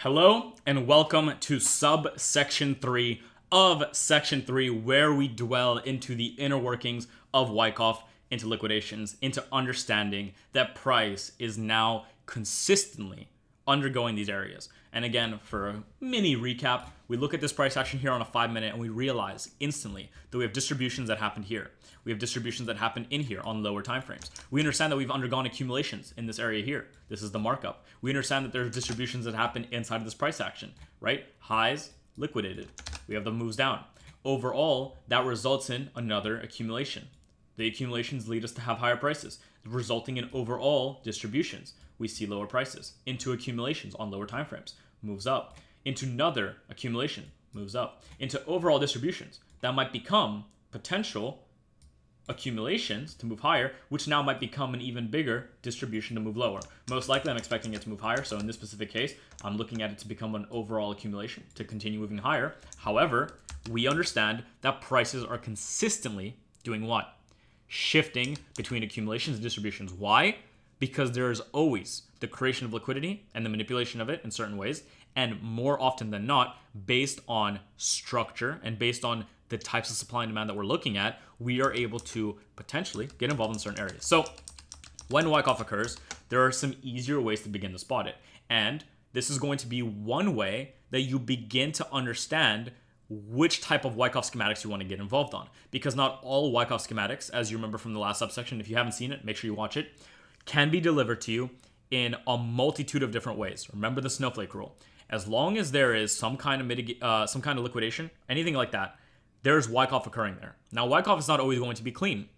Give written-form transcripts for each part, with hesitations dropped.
Hello and welcome to subsection 3 of section 3, where we dwell into the inner workings of Wyckoff, into liquidations, into understanding that price is now consistently undergoing these areas. And again, for a mini recap, we look at this price action here on a 5-minute and we realize instantly that we have distributions that happened here. We have distributions that happen in here on lower time frames. We understand that we've undergone accumulations in this area here. This is the markup. We understand that there's distributions that happen inside of this price action, right? Highs liquidated. We have the moves down. Overall, that results in another accumulation. The accumulations lead us to have higher prices, resulting in overall distributions. We see lower prices into accumulations on lower time frames, moves up, into another accumulation, moves up, into overall distributions. That might become potential accumulations to move higher, which now might become an even bigger distribution to move lower. Most likely I'm expecting it to move higher, so in this specific case I'm looking at it to become an overall accumulation to continue moving higher. However, we understand that prices are consistently doing what? Shifting between accumulations and distributions. Why? Because there is always the creation of liquidity and the manipulation of it in certain ways, and more often than not, based on structure and based on the types of supply and demand that we're looking at, we are able to potentially get involved in certain areas. So when Wyckoff occurs, there are some easier ways to begin to spot it. And this is going to be one way that you begin to understand which type of Wyckoff schematics you want to get involved on. Because not all Wyckoff schematics, as you remember from the last subsection, if you haven't seen it, make sure you watch it, can be delivered to you in a multitude of different ways. Remember the snowflake rule. As long as there is some kind of liquidation, anything like that, there's Wyckoff occurring there. Now, Wyckoff is not always going to be clean.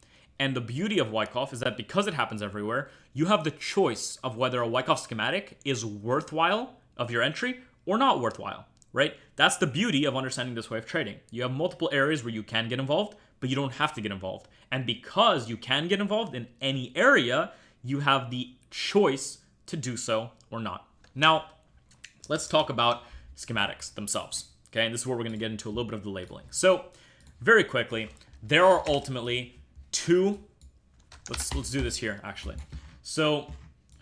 And the beauty of Wyckoff is that because it happens everywhere, you have the choice of whether a Wyckoff schematic is worthwhile of your entry or not worthwhile, right? That's the beauty of understanding this way of trading. You have multiple areas where you can get involved, but you don't have to get involved. And because you can get involved in any area, you have the choice to do so or not. Now, let's talk about schematics themselves. Okay, and this is where we're going to get into a little bit of the labeling. So, very quickly, there are ultimately two. Let's do this here actually. So,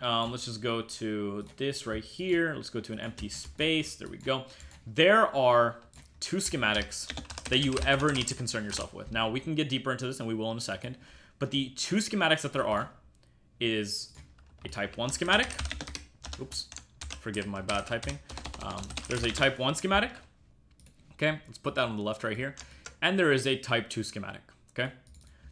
let's just go to this right here. Let's go to an empty space. There we go. There are two schematics that you ever need to concern yourself with. Now, we can get deeper into this, and we will in a second. But the two schematics that there are is a type 1 schematic. Oops, forgive my bad typing. There's a type 1 schematic. Okay, let's put that on the left right here. And there is a type 2 schematic. Okay,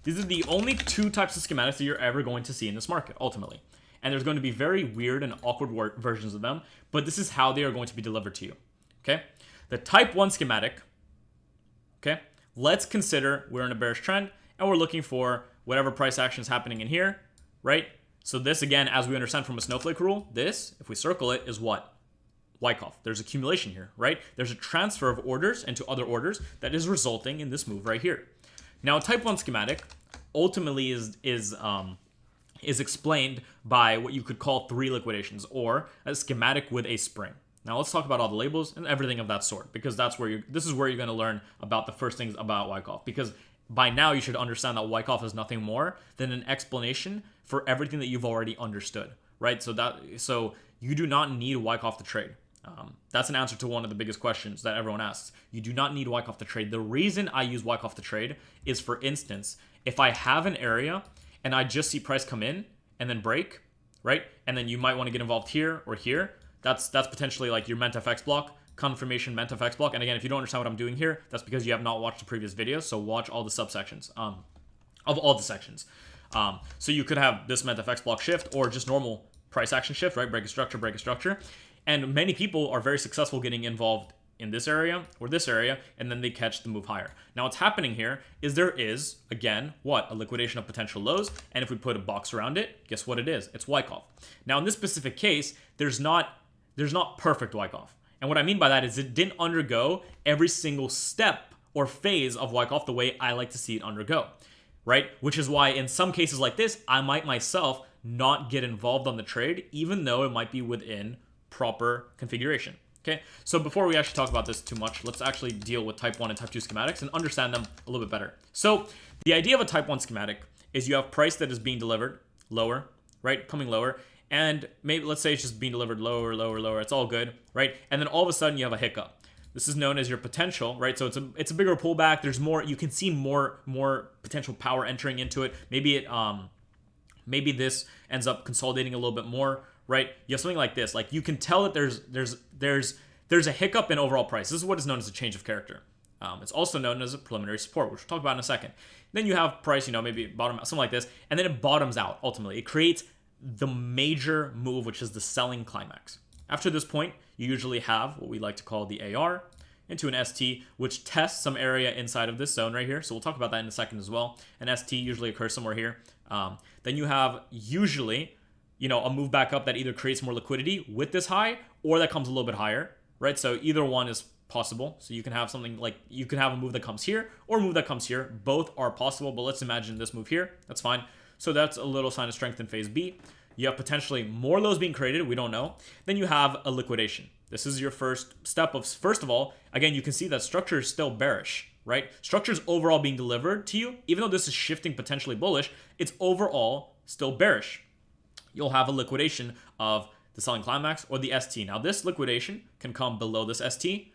these are the only two types of schematics that you're ever going to see in this market, ultimately. And there's going to be very weird and awkward versions of them, but this is how they are going to be delivered to you. Okay, the type 1 schematic. Okay, let's consider we're in a bearish trend and we're looking for whatever price action is happening in here, right? So this, again, as we understand from a snowflake rule, this, if we circle it, is what? Wyckoff. There's accumulation here, right? There's a transfer of orders into other orders that is resulting in this move right here. Now, a type 1 schematic ultimately is explained by what you could call 3 liquidations, or a schematic with a spring. Now, let's talk about all the labels and everything of that sort, because this is where you're going to learn about the first things about Wyckoff, because by now you should understand that Wyckoff is nothing more than an explanation for everything that you've already understood, right? So you do not need Wyckoff to trade. That's an answer to one of the biggest questions that everyone asks. You do not need Wyckoff to trade. The reason I use Wyckoff to trade is, for instance, if I have an area and I just see price come in and then break, right? And then you might want to get involved here or here. That's potentially like your MentFX block, confirmation MentFX block. And again, if you don't understand what I'm doing here, that's because you have not watched the previous videos. So watch all the subsections of all the sections. So you could have this MentFX block shift or just normal price action shift, right? Break a structure. And many people are very successful getting involved in this area or this area, and then they catch the move higher. Now, what's happening here is there is, again, what? A liquidation of potential lows. And if we put a box around it, guess what it is? It's Wyckoff. Now, in this specific case, there's not perfect Wyckoff. And what I mean by that is it didn't undergo every single step or phase of Wyckoff the way I like to see it undergo, right? Which is why in some cases like this, I might myself not get involved on the trade, even though it might be within proper configuration. Okay, so before we actually talk about this too much, let's actually deal with type 1 and type 2 schematics and understand them a little bit better. So the idea of a type 1 schematic is you have price that is being delivered lower, right, coming lower, and maybe let's say it's just being delivered lower, lower, lower. It's all good, right? And then all of a sudden you have a hiccup. This is known as your potential, right? So it's a bigger pullback. There's more. You can see more potential power entering into it. Maybe this ends up consolidating a little bit more, right? You have something like this. Like you can tell that there's a hiccup in overall price. This is what is known as a change of character. It's also known as a preliminary support, which we'll talk about in a second. Then you have price, maybe bottom out, something like this, and then it bottoms out. Ultimately, it creates the major move, which is the selling climax. After this point, you usually have what we like to call the AR into an ST, which tests some area inside of this zone right here. So we'll talk about that in a second as well. An ST usually occurs somewhere here. Then you have usually, a move back up that either creates more liquidity with this high or that comes a little bit higher, right? So either one is possible. So you can have something like, you can have a move that comes here or a move that comes here. Both are possible, but let's imagine this move here. That's fine. So that's a little sign of strength in phase B. You have potentially more lows being created. We don't know. Then you have a liquidation. This is your first step of, first of all, again, you can see that structure is still bearish, right? Structure is overall being delivered to you. Even though this is shifting potentially bullish, it's overall still bearish. You'll have a liquidation of the selling climax or the ST. Now this liquidation can come below this ST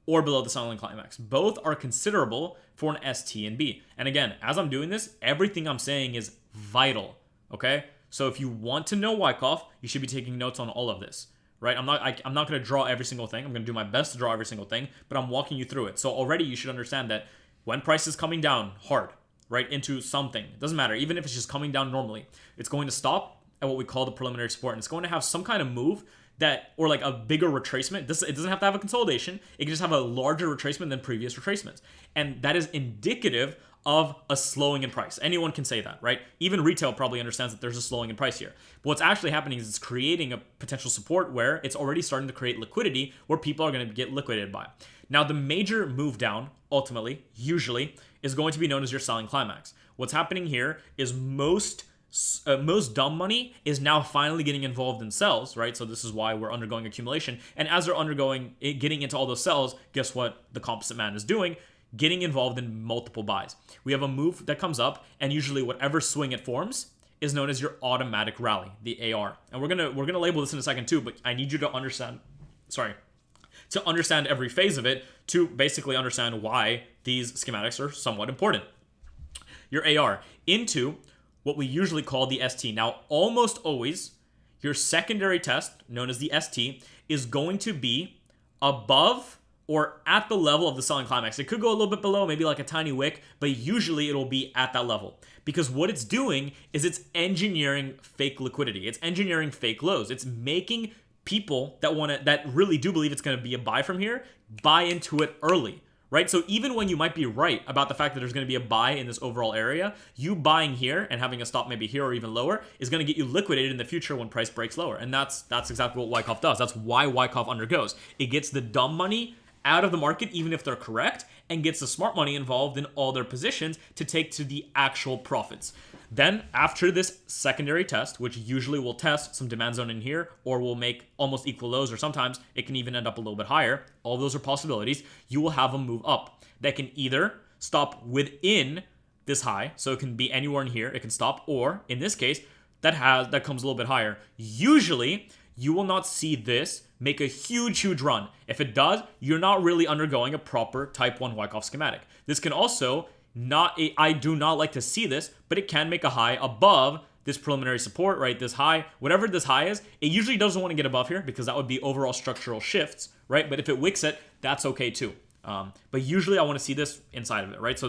or below the selling climax. Both are considerable for an ST and B. And again, as I'm doing this, everything I'm saying is vital, okay? So if you want to know Wyckoff, you should be taking notes on all of this, right? I'm not going to draw every single thing. I'm going to do my best to draw every single thing, but I'm walking you through it. So already you should understand that when price is coming down hard, right, into something, it doesn't matter, even if it's just coming down normally, it's going to stop at what we call the preliminary support, and it's going to have some kind of move that, or like a bigger retracement. It doesn't have to have a consolidation. It can just have a larger retracement than previous retracements. And that is indicative of a slowing in price. Anyone can say that, right? Even retail probably understands that there's a slowing in price here. But what's actually happening is it's creating a potential support where it's already starting to create liquidity where people are going to get liquidated by. Now, the major move down, ultimately, usually, is going to be known as your selling climax. What's happening here is most dumb money is now finally getting involved in sells, right? So this is why we're undergoing accumulation. And as they're getting into all those sells, guess what the composite man is doing? Getting involved in multiple buys. We have a move that comes up, and usually whatever swing it forms is known as your automatic rally, the AR. And we're gonna label this in a second too, but I need you to understand every phase of it to basically understand why these schematics are somewhat important. Your AR into what we usually call the ST. Now, almost always, your secondary test, known as the ST, is going to be above or at the level of the selling climax. It could go a little bit below, maybe like a tiny wick, but usually it'll be at that level. Because what it's doing is it's engineering fake liquidity. It's engineering fake lows. It's making people that really do believe it's going to be a buy from here, buy into it early, right? So even when you might be right about the fact that there's going to be a buy in this overall area, you buying here and having a stop maybe here or even lower is going to get you liquidated in the future when price breaks lower. And that's exactly what Wyckoff does. That's why Wyckoff undergoes. It gets the dumb money out of the market, even if they're correct, and gets the smart money involved in all their positions to take to the actual profits. Then after this secondary test, which usually will test some demand zone in here or will make almost equal lows, or sometimes it can even end up a little bit higher, all those are possibilities, you will have a move up that can either stop within this high, so it can be anywhere in here, it can stop, or in this case, that comes a little bit higher. Usually, you will not see this make a huge run. If it does, you're not really undergoing a proper type 1 Wyckoff schematic. This can also I do not like to see this, but it can make a high above this preliminary support, right? This high, whatever this high is, it usually doesn't want to get above here because that would be overall structural shifts, right? But if it wicks it, that's okay too. But usually I want to see this inside of it, right? So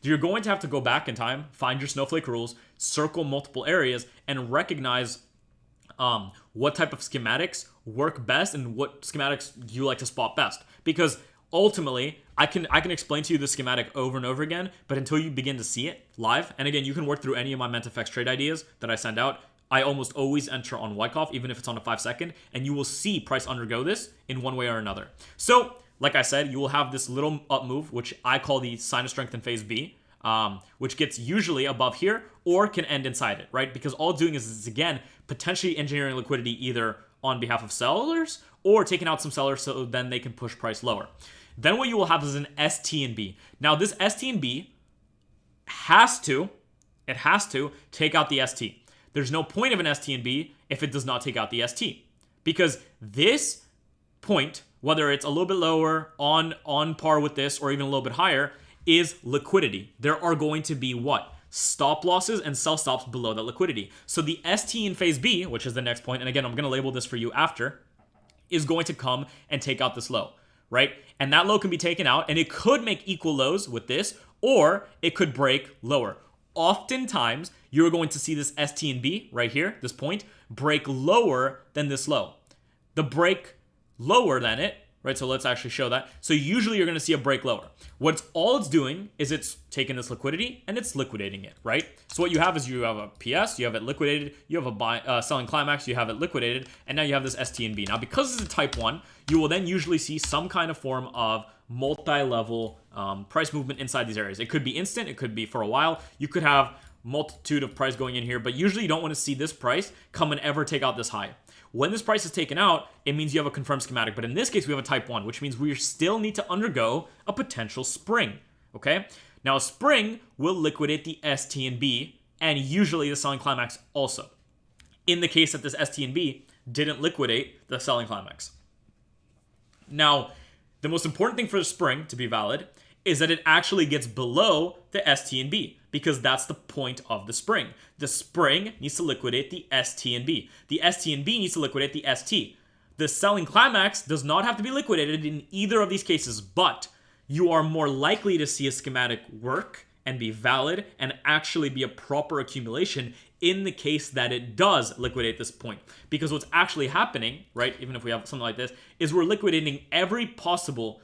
you're going to have to go back in time, find your snowflake rules, circle multiple areas, and recognize what type of schematics work best and what schematics you like to spot best. Because ultimately, I can explain to you the schematic over and over again, but until you begin to see it live, and again, you can work through any of my MentaFX trade ideas that I send out. I almost always enter on Wyckoff, even if it's on a 5-second, and you will see price undergo this in one way or another. So, like I said, you will have this little up move, which I call the sign of strength in phase B, which gets usually above here or can end inside it, right? Because all it's doing is again, potentially engineering liquidity either on behalf of sellers or taking out some sellers so then they can push price lower. Then what you will have is an ST and B. Now this ST and B has to take out the ST. There's no point of an STNB if it does not take out the ST. Because this point, whether it's a little bit lower, on par with this, or even a little bit higher, is liquidity. There are going to be what? Stop losses and sell stops below that liquidity. So the ST in phase B, which is the next point, and again, I'm going to label this for you after, is going to come and take out this low, right? And that low can be taken out, and it could make equal lows with this, or it could break lower. Oftentimes, you're going to see this ST and B right here, this point, break lower than this low. The break lower than it, right? So let's actually show that. So usually you're going to see a break lower. All it's doing is it's taking this liquidity and it's liquidating it, right? So what you have is you have a PS, you have it liquidated, you have a selling climax, you have it liquidated, and now you have this ST and B. Now, because it's a type 1, you will then usually see some kind of form of multi-level price movement inside these areas. It could be instant, it could be for a while. You could have multitude of price going in here, but usually you don't want to see this price come and ever take out this high. When this price is taken out, it means you have a confirmed schematic. But in this case, we have a type 1, which means we still need to undergo a potential spring. Okay? Now, a spring will liquidate the ST and B, and usually the selling climax also. In the case that this ST and B didn't liquidate the selling climax. Now, the most important thing for the spring to be valid is that it actually gets below the ST and B, because that's the point of the spring. The spring needs to liquidate the ST and B. The ST and B needs to liquidate the ST. The selling climax does not have to be liquidated in either of these cases, but you are more likely to see a schematic work and be valid and actually be a proper accumulation in the case that it does liquidate this point. Because what's actually happening, right, even if we have something like this, is we're liquidating every possible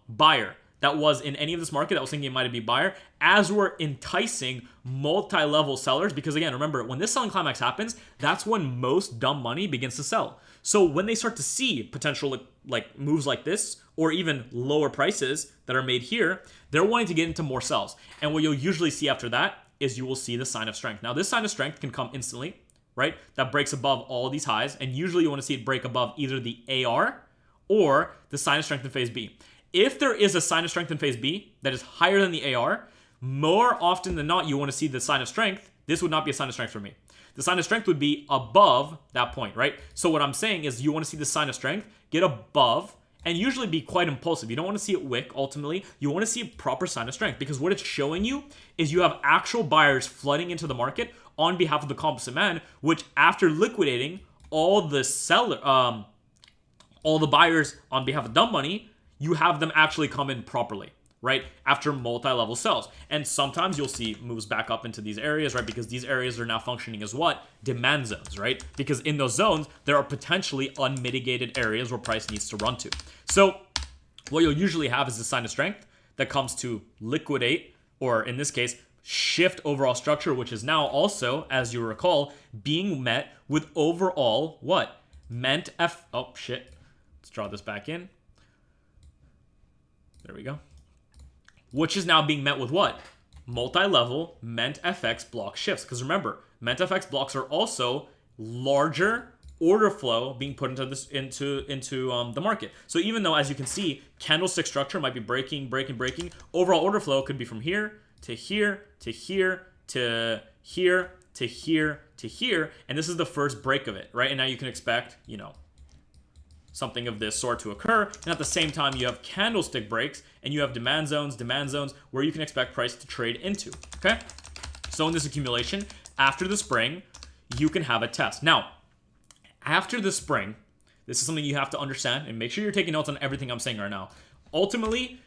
buyer that was in any of this market that was thinking it might be buyer, as we're enticing multi-level sellers. Because again, remember, when this selling climax happens, that's when most dumb money begins to sell. So when they start to see potential like moves like this, or even lower prices that are made here, they're wanting to get into more sells. And what you'll usually see after that is you will see the sign of strength. Now, this sign of strength can come instantly, right? That breaks above all these highs. And usually you want to see it break above either the AR or the sign of strength in phase B. If there is a sign of strength in phase B that is higher than the AR, more often than not, you want to see the sign of strength. This would not be a sign of strength for me. The sign of strength would be above that point, right? So what I'm saying is you want to see the sign of strength, get above, and usually be quite impulsive. You don't want to see it wick, ultimately. You want to see a proper sign of strength, because what it's showing you is you have actual buyers flooding into the market on behalf of the composite man, which after liquidating all the buyers on behalf of dumb money, you have them actually come in properly, right? After multi-level sells. And sometimes you'll see moves back up into these areas, right? Because these areas are now functioning as what? Demand zones, right? Because in those zones, there are potentially unmitigated areas where price needs to run to. So what you'll usually have is a sign of strength that comes to liquidate, or in this case, shift overall structure, which is now also, as you recall, being met with overall what? Oh, shit. Let's draw this back in. There we go. Which is now being met with what? Multi-level Ment FX block shifts. Because remember, Ment FX blocks are also larger order flow being put into the market. So even though, as you can see, candlestick structure might be breaking, overall order flow could be from here to here to here to here to here to here, and this is the first break of it, right? And now you can expect, something of this sort to occur, and at the same time you have candlestick breaks and you have demand zones where you can expect price to trade into. Okay, so in this accumulation, after the spring, you can have a test. Now, after the spring, this is something you have to understand, and make sure you're taking notes on everything I'm saying right now. Ultimately,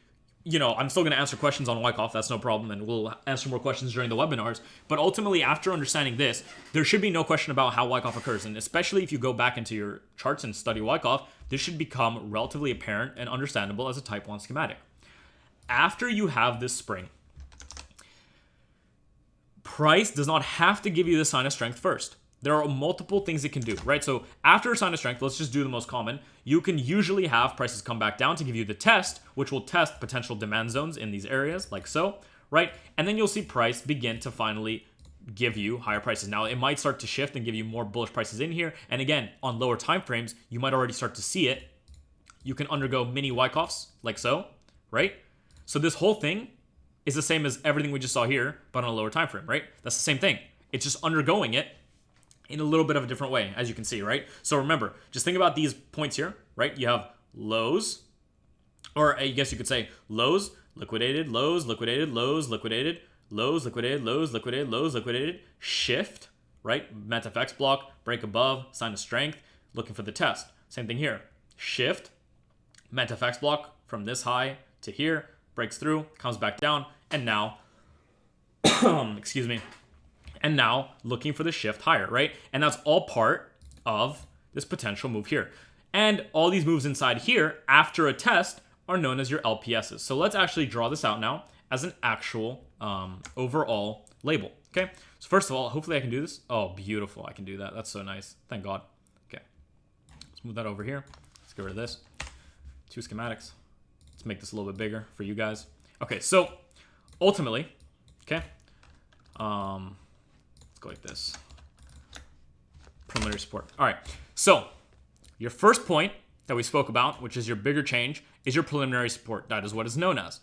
I'm still going to answer questions on Wyckoff, that's no problem, and we'll answer more questions during the webinars. But ultimately, after understanding this, there should be no question about how Wyckoff occurs. And especially if you go back into your charts and study Wyckoff, this should become relatively apparent and understandable as a type 1 schematic. After you have this spring, price does not have to give you the sign of strength first. There are multiple things it can do, right? So after a sign of strength, let's just do the most common. You can usually have prices come back down to give you the test, which will test potential demand zones in these areas, like so, right? And then you'll see price begin to finally give you higher prices. Now, it might start to shift and give you more bullish prices in here. And again, on lower time frames, you might already start to see it. You can undergo mini Wyckoffs, like so, right? So this whole thing is the same as everything we just saw here, but on a lower time frame, right? That's the same thing. It's just undergoing it in a little bit of a different way, as you can see, right? So remember, just think about these points here, right? You have lows, or I guess you could say lows, liquidated, lows, liquidated, lows, liquidated, lows, liquidated, lows, liquidated, lows, liquidated, shift, right? METFX block, break above, sign of strength, looking for the test. Same thing here. Shift, METFX block from this high to here, breaks through, comes back down, and now, excuse me, and now looking for the shift higher, right? And that's all part of this potential move here. And all these moves inside here after a test are known as your LPSs. So let's actually draw this out now as an actual overall label, okay? So first of all, hopefully I can do this. Oh, beautiful, I can do that. That's so nice, thank God. Okay, let's move that over here. Let's get rid of this. 2 schematics. Let's make this a little bit bigger for you guys. Okay, so ultimately, okay, let's go like this. Preliminary support. All right, so your first point that we spoke about, which is your bigger change, is your preliminary support. That is what is known as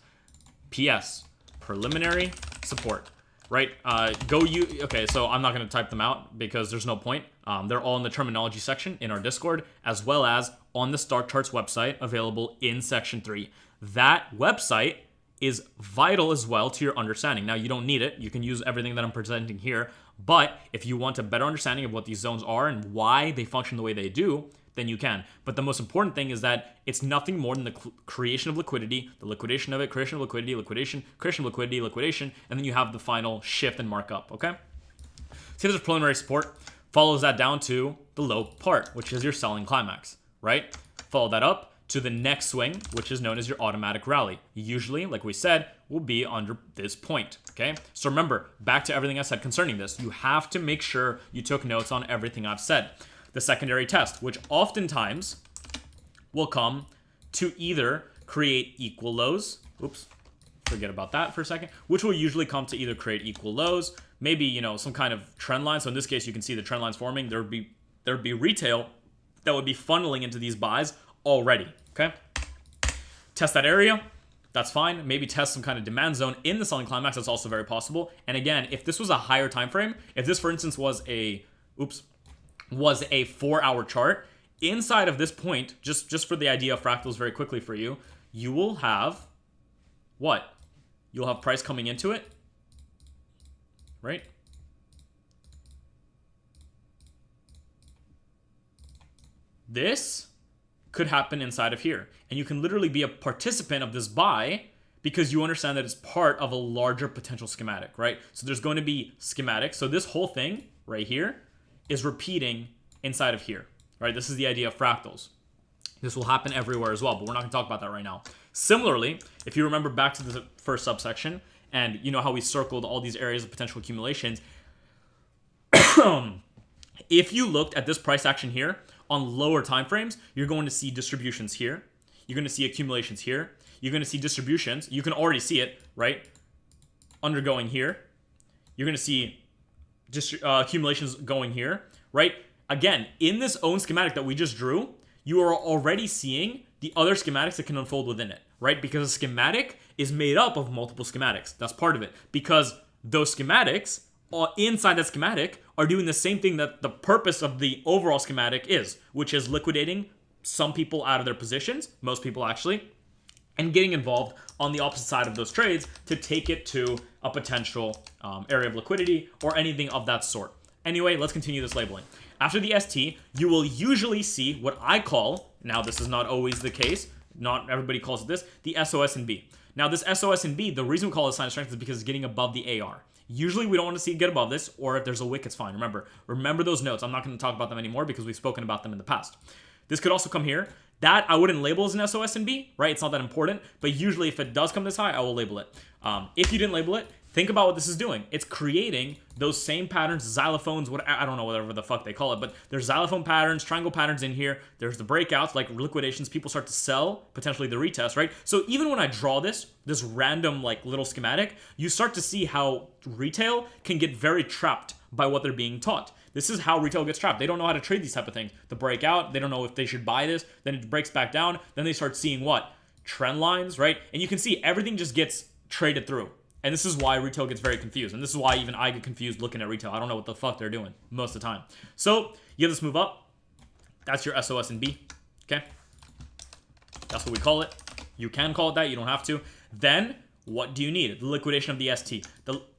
PS, preliminary support, right? Okay, so I'm not going to type them out because there's no point. They're all in the terminology section in our Discord, as well as on the Star Charts website available in Section 3. That website is vital as well to your understanding. Now, you don't need it. You can use everything that I'm presenting here, but if you want a better understanding of what these zones are and why they function the way they do, then you can. But the most important thing is that it's nothing more than the creation of liquidity, the liquidation of it, creation of liquidity, liquidation, creation of liquidity, liquidation, and then you have the final shift and markup, okay? See, there's preliminary support, follows that down to the low part, which is your selling climax, right? Follow that up to the next swing, which is known as your automatic rally. Usually, like we said, will be under this point, okay? So remember, back to everything I said concerning this, you have to make sure you took notes on everything I've said. The secondary test, which oftentimes will come to either create equal lows. Oops, forget about that for a second. Which will usually come to either create equal lows, maybe, you know, some kind of trend line. So in this case, you can see the trend lines forming. There would be retail that would be funneling into these buys already, okay? Test that area. That's fine. Maybe test some kind of demand zone in the selling climax. That's also very possible. And again, if this was a higher time frame, if this, for instance, was a 4-hour chart, inside of this point, just for the idea of fractals very quickly for you, you will have what? You'll have price coming into it, right? This could happen inside of here. And you can literally be a participant of this buy because you understand that it's part of a larger potential schematic, right? So there's going to be schematics. So this whole thing right here is repeating inside of here, right? This is the idea of fractals. This will happen everywhere as well, but we're not going to talk about that right now. Similarly, if you remember back to the first subsection, and you know how we circled all these areas of potential accumulations, if you looked at this price action here on lower time frames, you're going to see distributions here. You're going to see accumulations here. You're going to see distributions. You can already see it, right? Undergoing here. You're going to see accumulations going here, right? Again, in this own schematic that we just drew, you are already seeing the other schematics that can unfold within it, right? Because a schematic is made up of multiple schematics. That's part of it. Because those schematics inside that schematic are doing the same thing that the purpose of the overall schematic is, which is liquidating some people out of their positions, most people actually, and getting involved on the opposite side of those trades to take it to a potential area of liquidity or anything of that sort. Anyway, let's continue this labeling. After the ST, you will usually see what I call, now this is not always the case, not everybody calls it this, the SOS and B. Now this SOS and B, the reason we call it sign of strength is because it's getting above the AR. Usually we don't want to see it get above this, or if there's a wick, it's fine. Remember those notes. I'm not going to talk about them anymore because we've spoken about them in the past. This could also come here. That I wouldn't label as an SOS and B, right? It's not that important, but usually if it does come this high, I will label it. If you didn't label it, think about what this is doing. It's creating those same patterns, xylophones, I don't know, whatever the fuck they call it, but there's xylophone patterns, triangle patterns in here. There's the breakouts, like liquidations. People start to sell, potentially the retest, right? So even when I draw this random like little schematic, you start to see how retail can get very trapped by what they're being taught. This is how retail gets trapped. They don't know how to trade these type of things. The breakout, they don't know if they should buy this. Then it breaks back down. Then they start seeing what? Trend lines, right? And you can see everything just gets traded through. And this is why retail gets very confused. And this is why even I get confused looking at retail. I don't know what the fuck they're doing most of the time. So you have this move up. That's your SOS and B. Okay. That's what we call it. You can call it that. You don't have to. Then what do you need? The liquidation of the ST.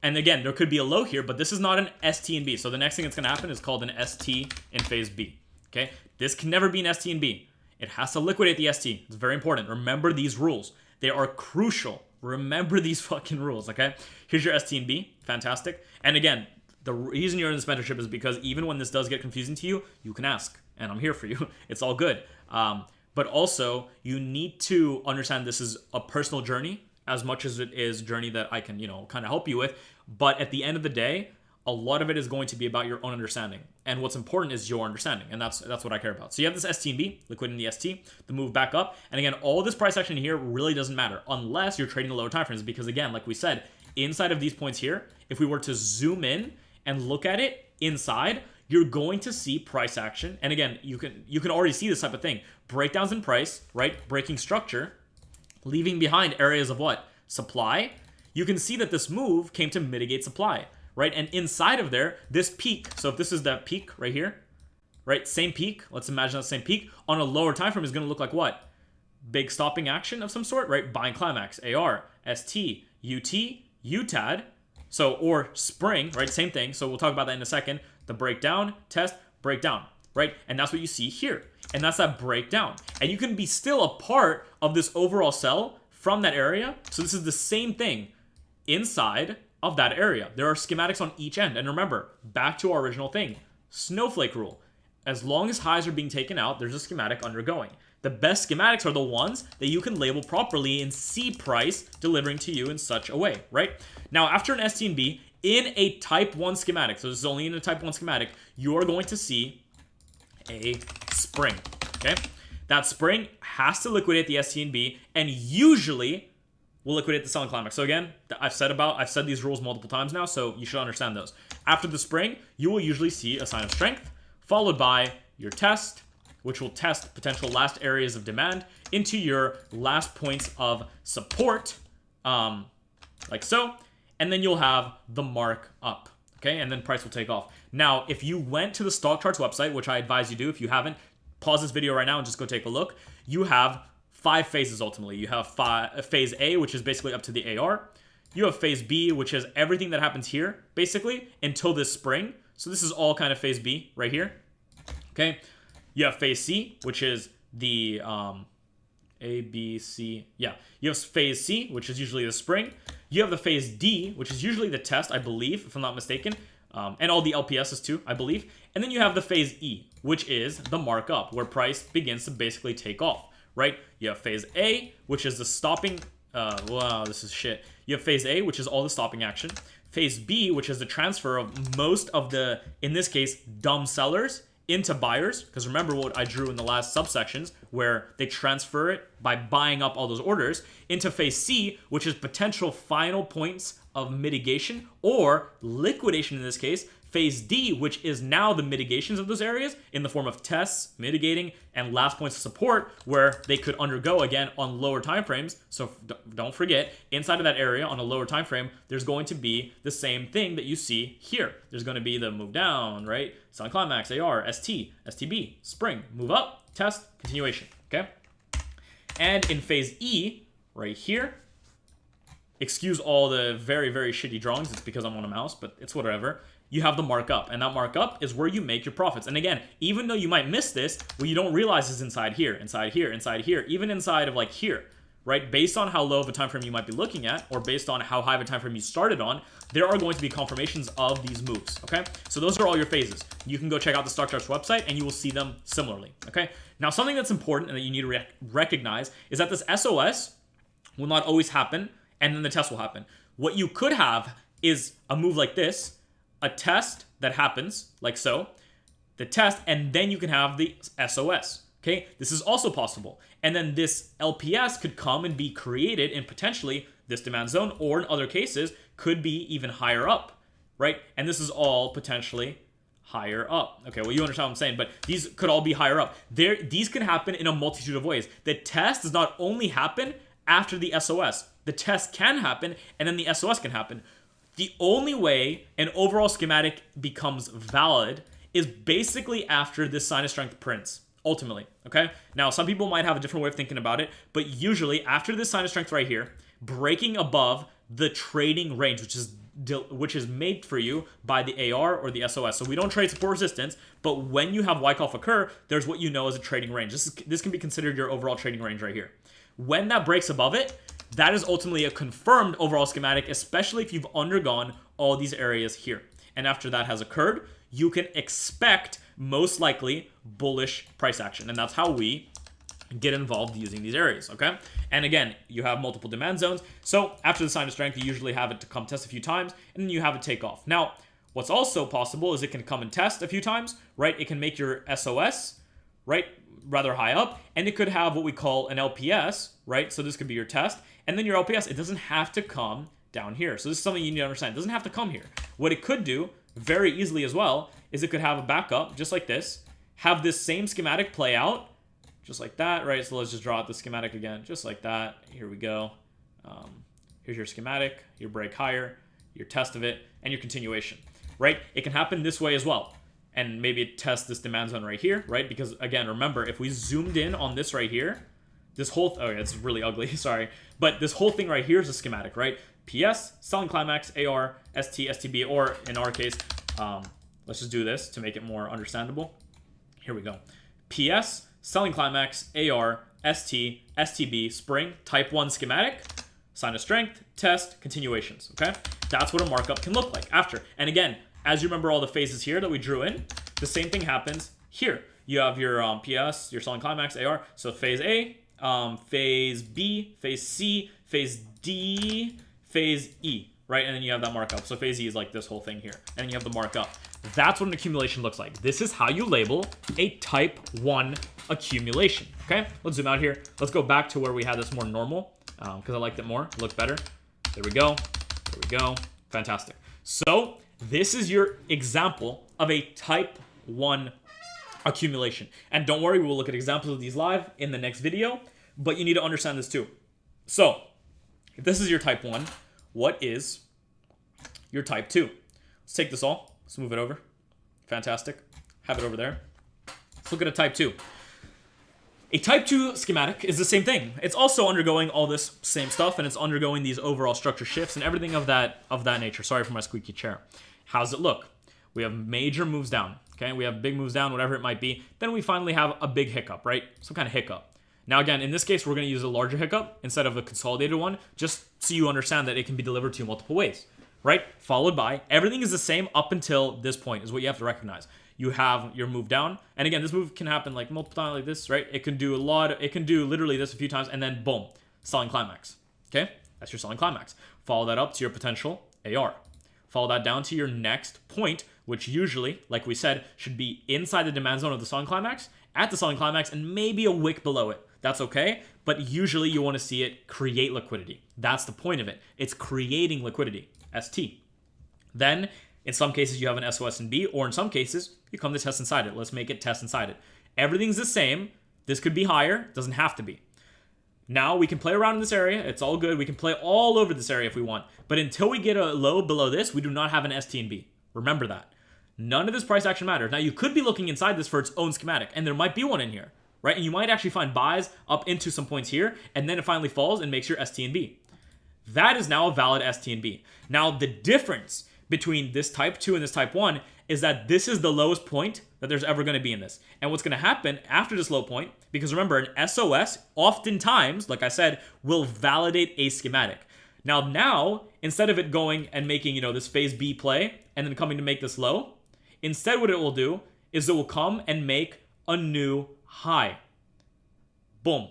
And again, there could be a low here, but this is not an ST and B. So the next thing that's going to happen is called an ST in phase B. Okay. This can never be an ST and B. It has to liquidate the ST. It's very important. Remember these rules. They are crucial. Remember these fucking rules, okay? Here's your ST and B. Fantastic. And again, the reason you're in this mentorship is because even when this does get confusing to you, you can ask. And I'm here for you. It's all good. But also, you need to understand this is a personal journey as much as it is a journey that I can, kind of help you with. But at the end of the day, a lot of it is going to be about your own understanding. And what's important is your understanding. And that's what I care about. So you have this ST and B, liquidating the ST, the move back up. And again, all this price action here really doesn't matter unless you're trading the lower time frames. Because again, like we said, inside of these points here, if we were to zoom in and look at it inside, you're going to see price action. And again, you can already see this type of thing. Breakdowns in price, right? Breaking structure, leaving behind areas of what? Supply. You can see that this move came to mitigate supply. Right? And inside of there, this peak, so if this is that peak right here, right? Same peak, let's imagine that same peak, on a lower time frame is going to look like what? Big stopping action of some sort, right? Buying climax, AR, ST, UT, UTAD, so, or spring, right? Same thing. So we'll talk about that in a second. The breakdown, test, breakdown, right? And that's what you see here. And that's that breakdown. And you can be still a part of this overall sell from that area. So this is the same thing inside of that area. There are schematics on each end. And remember, back to our original thing, snowflake rule. As long as highs are being taken out, there's a schematic undergoing. The best schematics are the ones that you can label properly and see price delivering to you in such a way, right? Now, after an ST and B, in a type 1 schematic, so this is only in a type 1 schematic, you are going to see a spring, okay? That spring has to liquidate the ST and B, and usually will liquidate the selling climax. So again, I've said these rules multiple times now, so you should understand those. After the spring, you will usually see a sign of strength, followed by your test, which will test potential last areas of demand into your last points of support, like so, and then you'll have the mark up, okay? And then price will take off. Now, if you went to the stock charts website, which I advise you do, if you haven't, pause this video right now and just go take a look. You have 5 phases ultimately. You have phase A, which is basically up to the AR. You have phase B, which is everything that happens here, basically, until this spring. So this is all kind of phase B right here, okay? You have phase C, which is the A, B, C. Yeah, you have phase C, which is usually the spring. You have the phase D, which is usually the test, I believe, if I'm not mistaken. And all the LPSs too, I believe. And then you have the phase E, which is the markup, where price begins to basically take off, right? You have phase A, which is the stopping. Wow, this is shit. You have phase A, which is all the stopping action. Phase B, which is the transfer of most of the, in this case, dumb sellers into buyers, because remember what I drew in the last subsections where they transfer it by buying up all those orders, into phase C, which is potential final points of mitigation or liquidation in this case. Phase D, which is now the mitigations of those areas in the form of tests, mitigating, and last points of support where they could undergo again on lower time frames. So don't forget, inside of that area on a lower time frame, there's going to be the same thing that you see here. There's going to be the move down, right? Selling climax, AR, ST, STB, spring, move up, test, continuation, okay? And in phase E, right here, excuse all the very, very shitty drawings. It's because I'm on a mouse, but it's whatever. You have the markup, and that markup is where you make your profits. And again, even though you might miss this, what you don't realize is inside here, inside here, inside here, even inside of like here, right? Based on how low of a time frame you might be looking at, or based on how high of a time frame you started on, there are going to be confirmations of these moves, okay? So those are all your phases. You can go check out the Stock Charts website, and you will see them similarly, okay? Now, something that's important and that you need to recognize is that this SOS will not always happen, and then the test will happen. What you could have is a move like this, a test that happens, like so, the test, and then you can have the SOS, okay? This is also possible. And then this LPS could come and be created in potentially this demand zone, or in other cases, could be even higher up, right? And this is all potentially higher up. Okay, well, you understand what I'm saying, but these could all be higher up. These can happen in a multitude of ways. The test does not only happen after the SOS. The test can happen, and then the SOS can happen. The only way an overall schematic becomes valid is basically after this sign of strength prints, ultimately, okay? Now, some people might have a different way of thinking about it, but usually after this sign of strength right here, breaking above the trading range, which is made for you by the AR or the SOS. So we don't trade support resistance, but when you have Wyckoff occur, there's what you know as a trading range. This can be considered your overall trading range right here. When that breaks above it, that is ultimately a confirmed overall schematic, especially if you've undergone all these areas here. And after that has occurred, you can expect most likely bullish price action. And that's how we get involved using these areas, okay? And again, you have multiple demand zones. So after the sign of strength, you usually have it to come test a few times, and then you have it take off. Now, what's also possible is it can come and test a few times, right? It can make your SOS, right, rather high up, and it could have what we call an LPS, right? So this could be your test, and then your LPS, it doesn't have to come down here. So this is something you need to understand. It doesn't have to come here. What it could do very easily as well is it could have a backup just like this, have this same schematic play out just like that, right? So let's just draw out the schematic again, just like that. Here we go. Here's your schematic, your break higher, your test of it, and your continuation, right? It can happen this way as well. And maybe it tests this demand zone right here, right? Because again, remember, if we zoomed in on this right here, this whole, oh yeah, it's really ugly, sorry. But this whole thing right here is a schematic, right? PS, selling climax, AR, ST, STB, or in our case, let's just do this to make it more understandable. Here we go. PS, selling climax, AR, ST, STB, spring, type 1 schematic, sign of strength, test, continuations, okay? That's what a markup can look like after. And again, as you remember all the phases here that we drew in, the same thing happens here. You have your PS, your selling climax, AR, so phase A, phase B, phase C, phase D, phase E, right? And then you have that markup. So phase E is like this whole thing here. And then you have the markup. That's what an accumulation looks like. This is how you label a type 1 accumulation, okay? Let's zoom out here. Let's go back to where we had this more normal because I liked it more. It looked better. There we go. There we go. Fantastic. So this is your example of a type 1 accumulation. And don't worry, we will look at examples of these live in the next video, but you need to understand this too. So if this is your type 1, what is your type 2? Let's take this all. Let's move it over. Fantastic. Have it over there. Let's look at a type 2. A type 2 schematic is the same thing. It's also undergoing all this same stuff, and it's undergoing these overall structure shifts and everything of that nature. Sorry for my squeaky chair. How does it look? We have major moves down. Okay, we have big moves down, whatever it might be. Then we finally have a big hiccup, right? Some kind of hiccup. Now, again, in this case, we're going to use a larger hiccup instead of a consolidated one, just so you understand that it can be delivered to you multiple ways, right? Followed by, everything is the same up until this point is what you have to recognize. You have your move down, and again, this move can happen like multiple times like this, right? It can do it can do literally this a few times, and then boom, selling climax, okay? That's your selling climax. Follow that up to your potential AR. Follow that down to your next point, which usually, like we said, should be inside the demand zone of the selling climax, at the selling climax, and maybe a wick below it. That's okay, but usually you want to see it create liquidity. That's the point of it. It's creating liquidity, ST. Then, in some cases, you have an SOS and B, or in some cases, you come to test inside it. Let's make it test inside it. Everything's the same. This could be higher. Doesn't have to be. Now, we can play around in this area. It's all good. We can play all over this area if we want. But until we get a low below this, we do not have an ST and B. Remember that. None of this price action matters. Now, you could be looking inside this for its own schematic, and there might be one in here, right? And you might actually find buys up into some points here, and then it finally falls and makes your ST and B. That is now a valid ST and B. Now, the difference between this type 2 and this type 1 is that this is the lowest point that there's ever going to be in this. And what's going to happen after this low point, because remember, an SOS oftentimes, like I said, will validate a schematic. Now, instead of it going and making, this phase B play and then coming to make this low, instead what it will do is it will come and make a new high. Boom.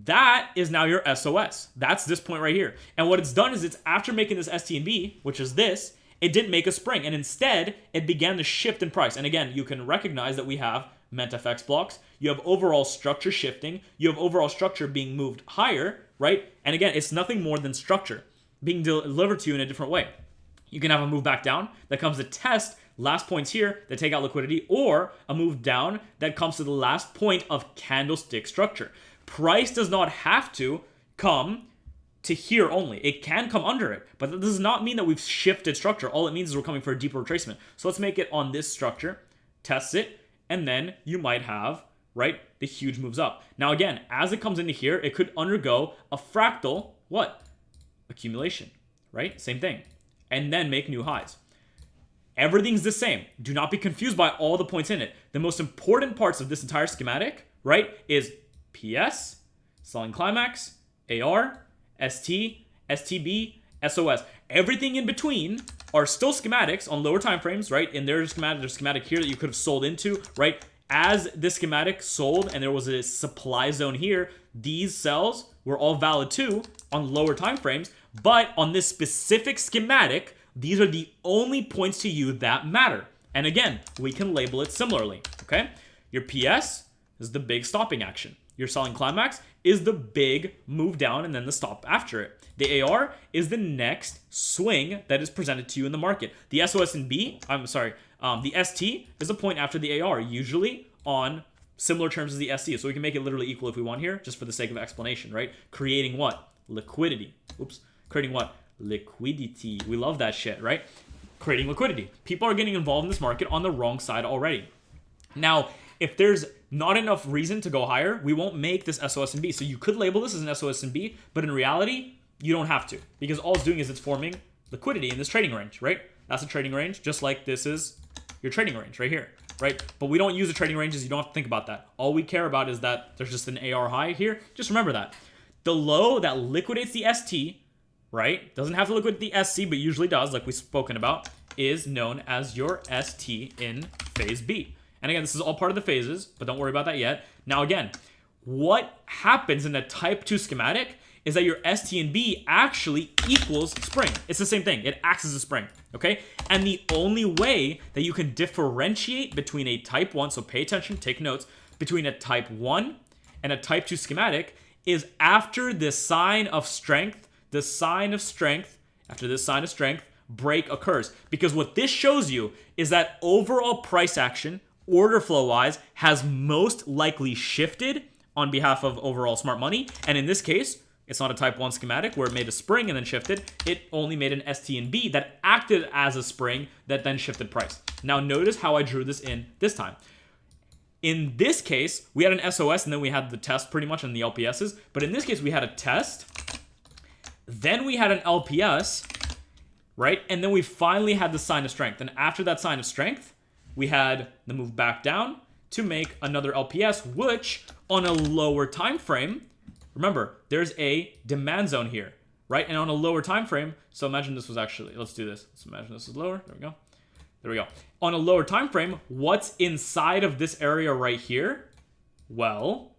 That is now your SOS. That's this point right here. And what it's done is it's after making this ST and B, which is this, it didn't make a spring. And instead, it began to shift in price. And again, you can recognize that we have MentFX blocks. You have overall structure shifting. You have overall structure being moved higher, right? And again, it's nothing more than structure being delivered to you in a different way. You can have a move back down that comes to test last points here that take out liquidity, or a move down that comes to the last point of candlestick structure. Price does not have to come to here only. It can come under it, but that does not mean that we've shifted structure. All it means is we're coming for a deeper retracement. So let's make it on this structure, test it, and then you might have, right, the huge moves up. Now again, as it comes into here, it could undergo a fractal, what? Accumulation, right? Same thing. And then make new highs. Everything's the same. Do not be confused by all the points in it. The most important parts of this entire schematic, right, is PS, selling climax, AR, ST, STB, SOS. Everything in between are still schematics on lower time frames, right? And there's a schematic here that you could have sold into, right? As this schematic sold and there was a supply zone here, these cells were all valid too on lower time frames. But on this specific schematic, these are the only points to you that matter. And again, we can label it similarly, okay? Your PS is the big stopping action. Your selling climax is the big move down and then the stop after it. The AR is the next swing that is presented to you in the market. The SOS and B, the ST is a point after the AR, usually on similar terms as the SC. So we can make it literally equal if we want here, just for the sake of explanation, right? Creating what? Liquidity. Oops. Creating what? Liquidity. We love that shit, right? Creating liquidity. People are getting involved in this market on the wrong side already. Now, if there's not enough reason to go higher, we won't make this SOS and B. So you could label this as an SOS and B, but in reality, you don't have to, because all it's doing is it's forming liquidity in this trading range, right? That's a trading range, just like this is your trading range right here, right? But we don't use the trading ranges. You don't have to think about that. All we care about is that there's just an AR high here. Just remember that. The low that liquidates the ST, right? Doesn't have to liquidate the SC, but usually does, like we've spoken about, is known as your ST in phase B. And again, this is all part of the phases, but don't worry about that yet. Now again, what happens in a type 2 schematic is that your ST and B actually equals spring. It's the same thing. It acts as a spring, okay? And the only way that you can differentiate between a type 1, so pay attention, take notes, between a type 1 and a type 2 schematic is after the sign of strength, after this sign of strength, break occurs. Because what this shows you is that overall price action, order flow wise, has most likely shifted on behalf of overall smart money. And in this case, it's not a type 1 schematic where it made a spring and then shifted. It only made an ST and B that acted as a spring that then shifted price. Now notice how I drew this in this time. In this case, we had an SOS and then we had the test pretty much in the LPSs. But in this case, we had a test. Then we had an LPS, right? And then we finally had the sign of strength. And after that sign of strength, we had the move back down to make another LPS, which on a lower time frame, remember, there's a demand zone here, right? And on a lower time frame, so imagine this was actually, let's do this. Let's imagine this is lower. There we go. There we go. On a lower time frame, what's inside of this area right here? Well,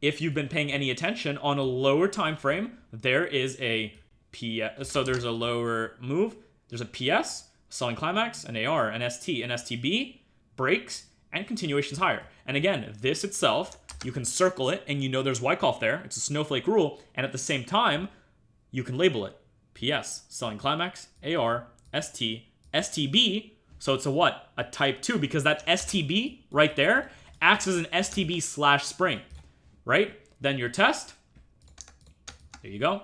if you've been paying any attention, on a lower time frame, there is a PS. So there's a lower move. There's a PS, selling climax, an AR, an ST, an STB, breaks, and continuations higher. And again, this itself, you can circle it, and you know there's Wyckoff there. It's a snowflake rule. And at the same time, you can label it. PS, selling climax, AR, ST, STB. So it's a what? A type 2, because that STB right there acts as an STB / spring, right? Then your test. There you go.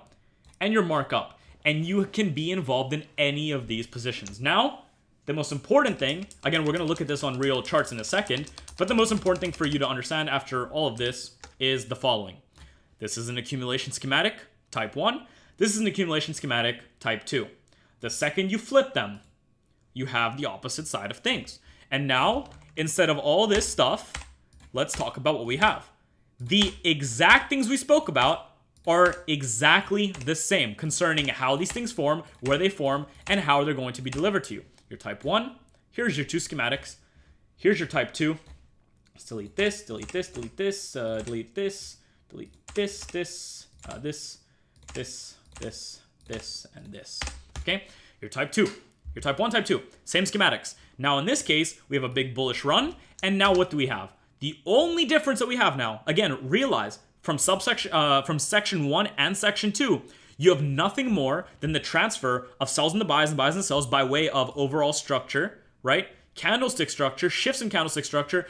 And your markup. And you can be involved in any of these positions. Now, the most important thing, again, we're going to look at this on real charts in a second, but the most important thing for you to understand after all of this is the following. This is an accumulation schematic, type 1. This is an accumulation schematic, type 2. The second you flip them, you have the opposite side of things. And now, instead of all this stuff, let's talk about what we have. The exact things we spoke about are exactly the same concerning how these things form, where they form, and how they're going to be delivered to you. Your type 1, here's your 2 schematics. Here's your type 2. Let's delete this, delete this, delete this, delete this, delete this, this, and this. Okay? Your type 2. Your type 1, type 2. Same schematics. Now in this case, we have a big bullish run, and now what do we have? The only difference that we have now, again, realize from section 1 and section 2, you have nothing more than the transfer of sells into buys and buys and sells by way of overall structure, right? Candlestick structure, shifts in candlestick structure,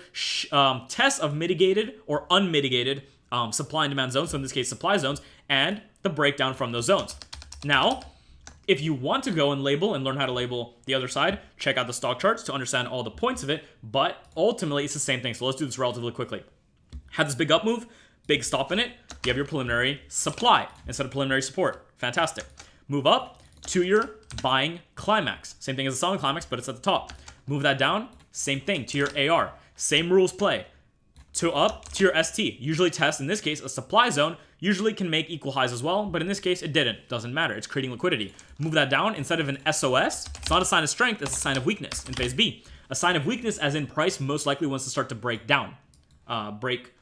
tests of mitigated or unmitigated supply and demand zones, so in this case supply zones, and the breakdown from those zones. Now, if you want to go and label and learn how to label the other side, check out the stock charts to understand all the points of it, but ultimately it's the same thing. So let's do this relatively quickly. Had this big up move, big stop in it, you have your preliminary supply instead of preliminary support. Fantastic. Move up to your buying climax. Same thing as the selling climax, but it's at the top. Move that down, same thing to your AR. Same rules play. To up to your ST. Usually test, in this case, a supply zone usually can make equal highs as well, but in this case, it didn't. Doesn't matter. It's creating liquidity. Move that down. Instead of an SOS, it's not a sign of strength, it's a sign of weakness in phase B. A sign of weakness as in price most likely wants to start to break down. Break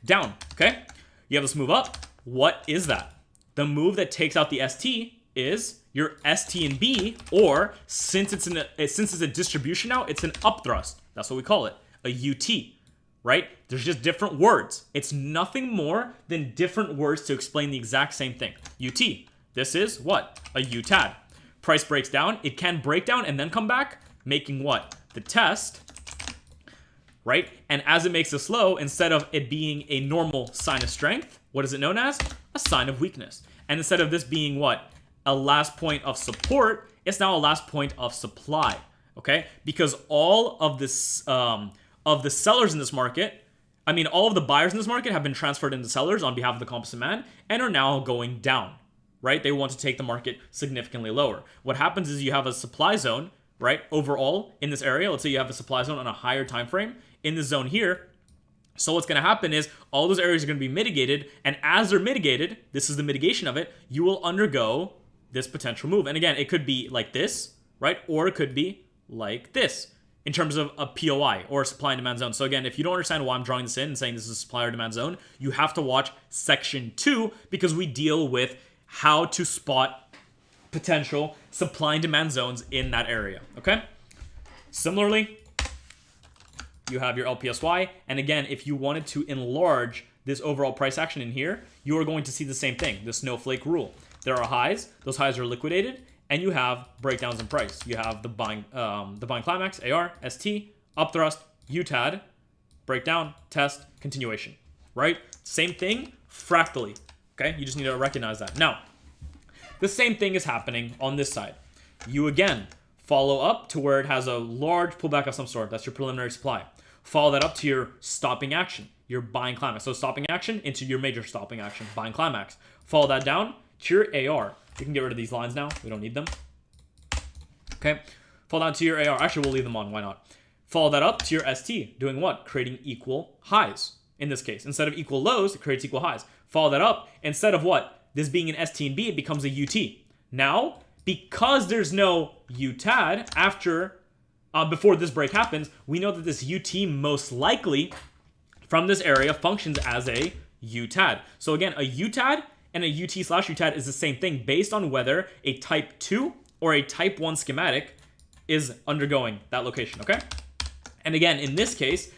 down, okay? You have this move up. What is that? The move that takes out the ST is your ST and B, or since it's a distribution now, it's an up thrust. That's what we call it, a UT, right? There's just different words. It's nothing more than different words to explain the exact same thing. UT. This is what? A UTAD. Price breaks down. It can break down and then come back, making what? The test, right? And as it makes this low, instead of it being a normal sign of strength, what is it known as? A sign of weakness. And instead of this being what? A last point of support, it's now a last point of supply, okay? Because all of this, of the sellers in this market, I mean, all of the buyers in this market have been transferred into sellers on behalf of the composite man and are now going down, right? They want to take the market significantly lower. What happens is you have a supply zone, right? Overall in this area, let's say you have a supply zone on a higher time frame in this zone here. So what's going to happen is all those areas are going to be mitigated, and as they're mitigated, this is the mitigation of it, you will undergo this potential move. And again, it could be like this, right? Or it could be like this in terms of a POI or a supply and demand zone. So again, if you don't understand why I'm drawing this in and saying this is a supply or demand zone, you have to watch section 2 because we deal with how to spot potential supply and demand zones in that area, okay? Similarly, you have your LPSY. And again, if you wanted to enlarge this overall price action in here, you are going to see the same thing, the snowflake rule. There are highs, those highs are liquidated, and you have breakdowns in price. You have the buying climax, AR, ST, upthrust, UTAD, breakdown, test, continuation, right? Same thing fractally, okay? You just need to recognize that. Now, the same thing is happening on this side. You again follow up to where it has a large pullback of some sort. That's your preliminary supply. Follow that up to your stopping action, your buying climax. So stopping action into your major stopping action, buying climax. Follow that down to your AR. You can get rid of these lines now. We don't need them. Okay. Follow down to your AR. Actually, we'll leave them on. Why not? Follow that up to your ST. Doing what? Creating equal highs. In this case, instead of equal lows, it creates equal highs. Follow that up. Instead of what? This being an ST and B, it becomes a UT. Now, because there's no UTAD after, before this break happens, we know that this UT most likely from this area functions as a UTAD. So again, a UTAD and a UT/UTAD is the same thing based on whether a type 2 or a type 1 schematic is undergoing that location, okay? And again, in this case,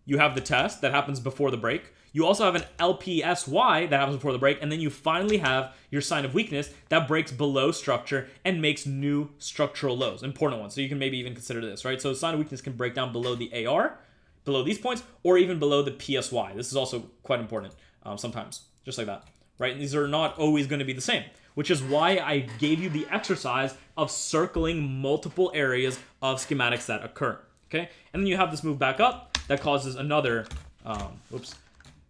you have the test that happens before the break. You also have an LPSY that happens before the break, and then you finally have your sign of weakness that breaks below structure and makes new structural lows, important ones. So you can maybe even consider this, right? So sign of weakness can break down below the AR, below these points, or even below the PSY. This is also quite important sometimes, just like that, right? And these are not always going to be the same, which is why I gave you the exercise of circling multiple areas of schematics that occur, okay? And then you have this move back up that causes another,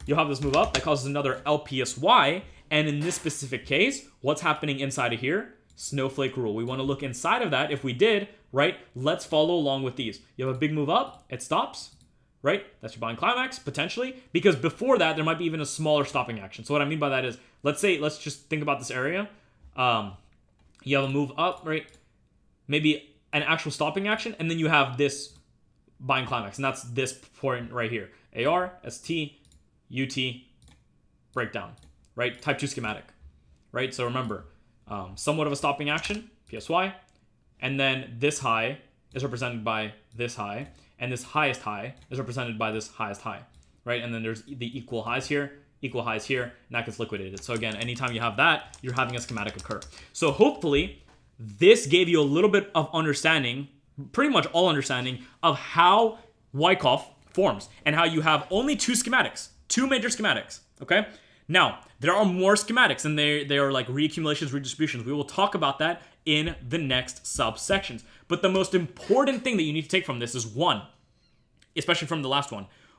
you'll have this move up that causes another LPSY, and in this specific case, what's happening inside of here? Snowflake rule. We want to look inside of that. If we did, right, let's follow along with these. You have a big move up, it stops, right? That's your buying climax, potentially, because before that, there might be even a smaller stopping action. So what I mean by that is, let's just think about this area. You have a move up, right? Maybe an actual stopping action, and then you have this buying climax, and that's this point right here. AR, ST, UT, breakdown, right? Type 2 schematic, right? So remember, somewhat of a stopping action, PSY, and then this high is represented by this high, and this highest high is represented by this highest high, right? And then there's the equal highs here, and that gets liquidated. So again, anytime you have that, you're having a schematic occur. So hopefully, this gave you a little bit of understanding, pretty much all understanding, of how Wyckoff forms and how you have only two major schematics, okay? Now, there are more schematics and they are like reaccumulations, redistributions. We will talk about that in the next subsections. But the most important thing that you need to take from this is one, especially from the last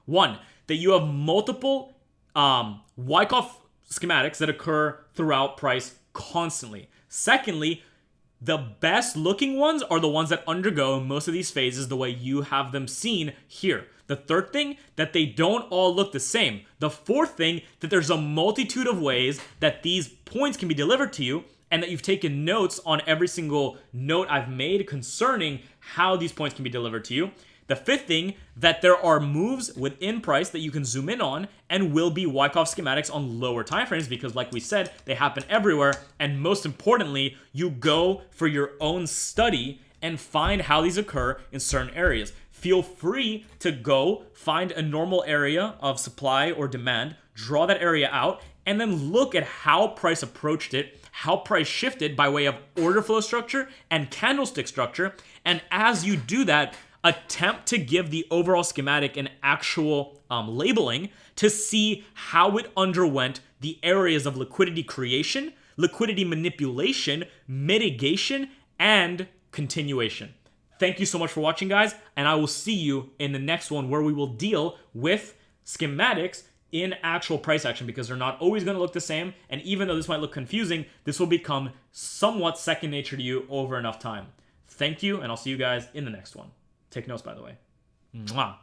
one, that you have multiple Wyckoff schematics that occur throughout price constantly. Secondly, the best looking ones are the ones that undergo most of these phases the way you have them seen here. The third thing, that they don't all look the same. The fourth thing, that there's a multitude of ways that these points can be delivered to you, and that you've taken notes on every single note I've made concerning how these points can be delivered to you. The fifth thing, that there are moves within price that you can zoom in on and will be Wyckoff schematics on lower time frames because, like we said, they happen everywhere. And most importantly, you go for your own study and find how these occur in certain areas. Feel free to go find a normal area of supply or demand, draw that area out, and then look at how price approached it, how price shifted by way of order flow structure and candlestick structure. And as you do that, attempt to give the overall schematic an actual labeling to see how it underwent the areas of liquidity creation, liquidity manipulation, mitigation, and continuation. Thank you so much for watching, guys, and I will see you in the next one where we will deal with schematics in actual price action because they're not always going to look the same, and even though this might look confusing, this will become somewhat second nature to you over enough time. Thank you, and I'll see you guys in the next one. Take notes, by the way. Mwah.